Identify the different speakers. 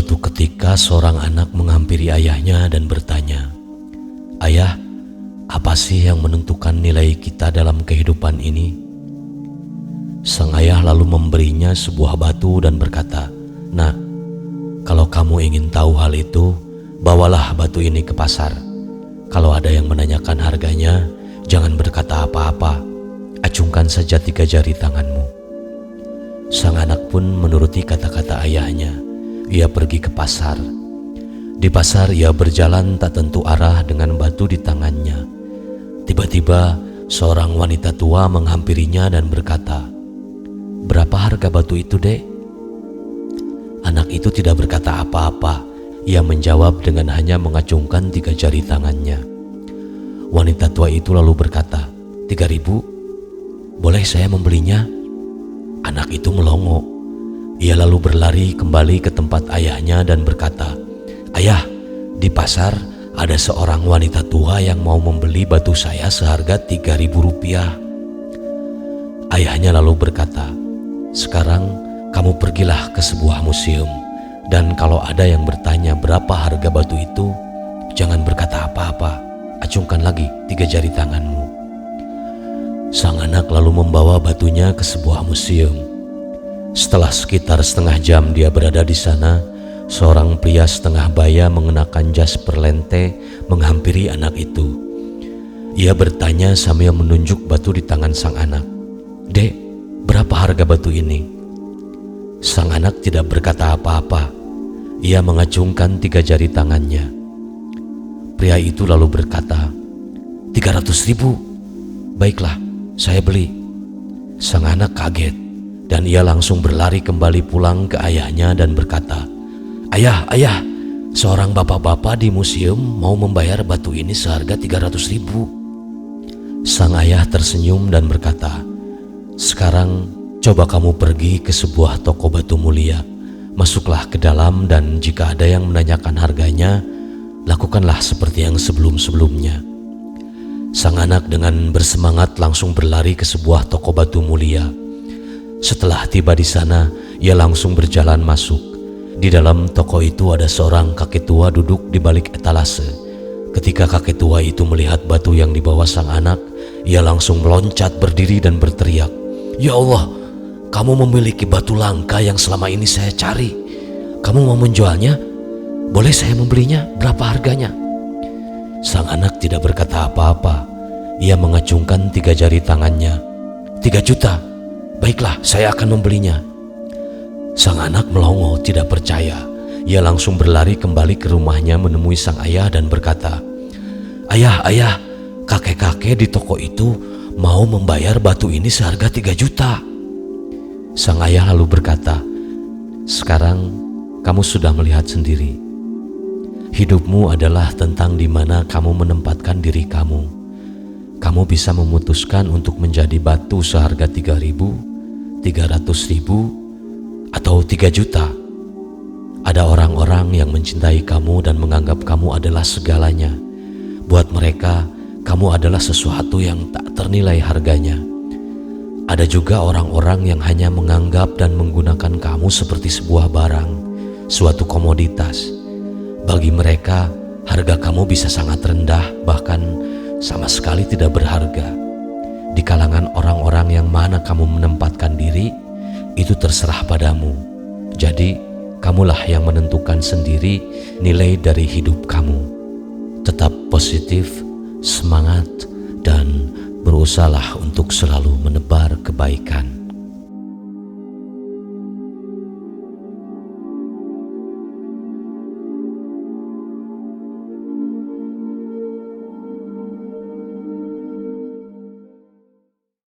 Speaker 1: Suatu ketika seorang anak menghampiri ayahnya dan bertanya, "Ayah, apa sih yang menentukan nilai kita dalam kehidupan ini?" Sang ayah lalu memberinya sebuah batu dan berkata, "Nah, kalau kamu ingin tahu hal itu, bawalah batu ini ke pasar. Kalau ada yang menanyakan harganya, jangan berkata apa-apa, acungkan saja 3 jari tanganmu." Sang anak pun menuruti kata-kata ayahnya. Ia pergi ke pasar. Di pasar ia berjalan tak tentu arah dengan batu di tangannya. Tiba-tiba seorang wanita tua menghampirinya dan berkata, "Berapa harga batu itu, Dek?" Anak itu tidak berkata apa-apa. Ia menjawab dengan hanya mengacungkan 3 jari tangannya. Wanita tua itu lalu berkata, "3.000, boleh saya membelinya?" Anak itu melongo. Ia lalu berlari kembali ke tempat ayahnya dan berkata, "Ayah, di pasar ada seorang wanita tua yang mau membeli batu saya seharga 3.000 rupiah. Ayahnya lalu berkata, "Sekarang kamu pergilah ke sebuah museum, dan kalau ada yang bertanya berapa harga batu itu, jangan berkata apa-apa, acungkan lagi 3 jari tanganmu." Sang anak lalu membawa batunya ke sebuah museum. Setelah sekitar setengah jam dia berada di sana, seorang pria setengah baya mengenakan jas perlente menghampiri anak itu. Ia bertanya sambil menunjuk batu di tangan sang anak, "Dek, berapa harga batu ini?" Sang anak tidak berkata apa-apa. Ia mengacungkan 3 jari tangannya. Pria itu lalu berkata, 300.000. "Baiklah, saya beli." Sang anak kaget dan ia langsung berlari kembali pulang ke ayahnya dan berkata, Ayah, seorang bapak-bapak di museum mau membayar batu ini seharga 300.000. Sang ayah tersenyum dan berkata, "Sekarang coba kamu pergi ke sebuah toko batu mulia. Masuklah ke dalam dan jika ada yang menanyakan harganya, lakukanlah seperti yang sebelum-sebelumnya." Sang anak dengan bersemangat langsung berlari ke sebuah toko batu mulia. Setelah tiba di sana, ia langsung berjalan masuk. Di dalam toko itu ada seorang kakek tua duduk di balik etalase. Ketika kakek tua itu melihat batu yang dibawa sang anak, ia langsung meloncat berdiri dan berteriak, "Ya Allah, kamu memiliki batu langka yang selama ini saya cari. Kamu mau menjualnya? Boleh saya membelinya? Berapa harganya?" Sang anak tidak berkata apa-apa. Ia mengacungkan 3 jari tangannya. 3 juta. "Baiklah, saya akan membelinya." Sang anak melongo, tidak percaya. Ia langsung berlari kembali ke rumahnya menemui sang ayah dan berkata, Ayah, kakek-kakek di toko itu mau membayar batu ini seharga 3 juta. Sang ayah lalu berkata, "Sekarang kamu sudah melihat sendiri. Hidupmu adalah tentang di mana kamu menempatkan diri kamu. Kamu bisa memutuskan untuk menjadi batu seharga 3.000, 300.000, atau 3 juta. Ada orang-orang yang mencintai kamu dan menganggap kamu adalah segalanya. Buat mereka, kamu adalah sesuatu yang tak ternilai harganya. Ada juga orang-orang yang hanya menganggap dan menggunakan kamu seperti sebuah barang, suatu komoditas. Bagi mereka, harga kamu bisa sangat rendah, bahkan sama sekali tidak berharga. Di kalangan orang-orang yang mana kamu menempatkan diri, itu terserah padamu. Jadi, kamulah yang menentukan sendiri nilai dari hidup kamu. Tetap positif, semangat, dan berusahalah untuk selalu menebar kebaikan."